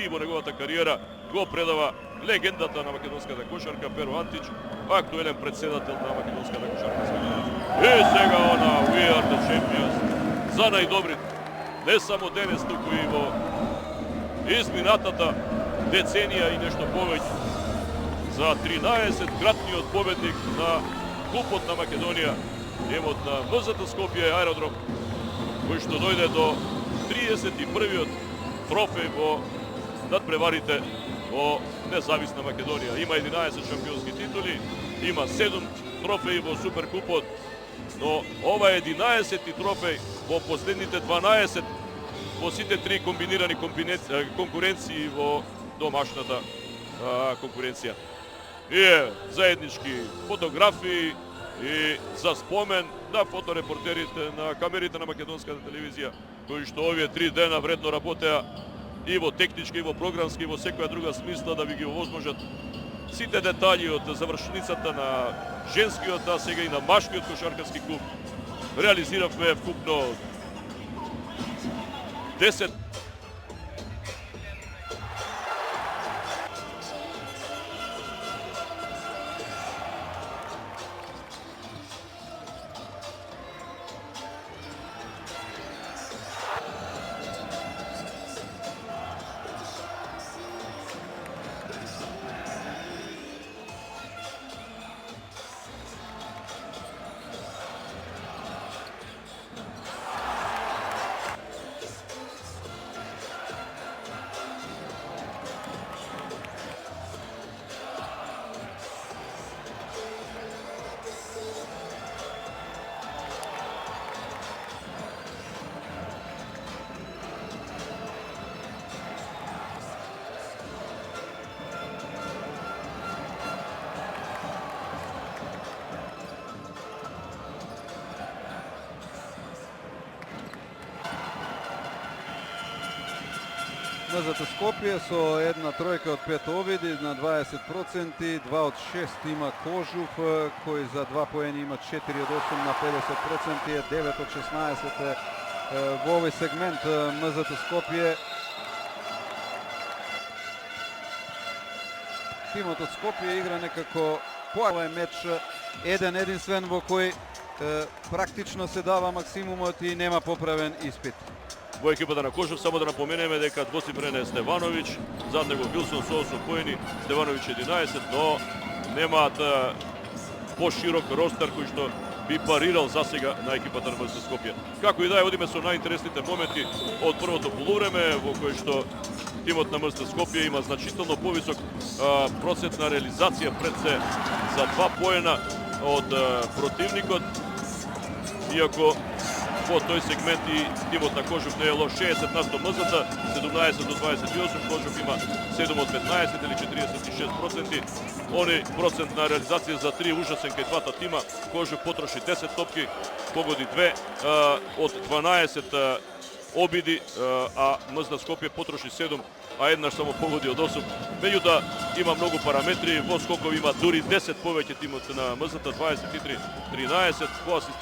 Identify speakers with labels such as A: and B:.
A: и во неговата кариера го предава легендата на македонската кошарка Перо Антич, актуелен председател на македонската кошарка. И сега она We are the champions за најдобрите. Не само денес, туку и во изминатата деценија и нешто повеќе. За 13-кратниот победник на Купот на Македонија, емот на МЗТ Скопје аеродром, кој што дојде до 31-иот трофеј во надпреварите во независна Македонија. Има 11 шампионски титули, има 7 трофеи во Суперкупот, но ова е 11-ти трофеј во последните 12 во сите три комбинирани конкуренции во домашната конкуренција. И заеднички фотографии и за спомен на фоторепортерите на камерите на македонската телевизија, кои што овие 3 дена вредно работеа и во технички, и во програмски, и во секоја друга смисла да ви ги овозможат сите детали од завршницата на женскиот, а сега и на машкиот кошаркарски клуб. Реализиравме вкупно 10
B: МЗТ Скопје со една тројка од 5 обиди на 20%, 2 од 6 има Кожув, кој за 2 поени има 4 од 8 на 50%, 9 од 16 во овој сегмент МЗТ Скопје. Тимот од Скопје игра некако поавај меч еден единствен во кој практично се дава максимумот и нема поправен испит.
A: Во екипата на Кожув само да напоменеме дека двоцифрен е Стевановиќ, зад него Вилсон со 8 поени, Стевановиќ 11, но немаат поширок ростер кој што би парирал засега на екипата на МЗТ Скопје. Како и да е, одиме со најинтересните моменти од првото полувреме, во кој што тимот на МЗТ Скопје има значително повисок процент на реализација пред се за 2 поена од противникот, иако во тој сегмент и тимот на Кожув не е лош. 60% МЗТ, 17 до 28, Кожув има 7 од 15 или 46%. Они процент на реализација за 3 ужасен кај двата тима. Кожув потроши 10 топки, погоди 2 од 12 обиди, а МЗТ Скопје потроши 7, а еднаш само погоди од 8. Меѓутоа има многу параметри, во скокови има дури 10 повеќе тимот на МЗТ, 23-13, по асистенција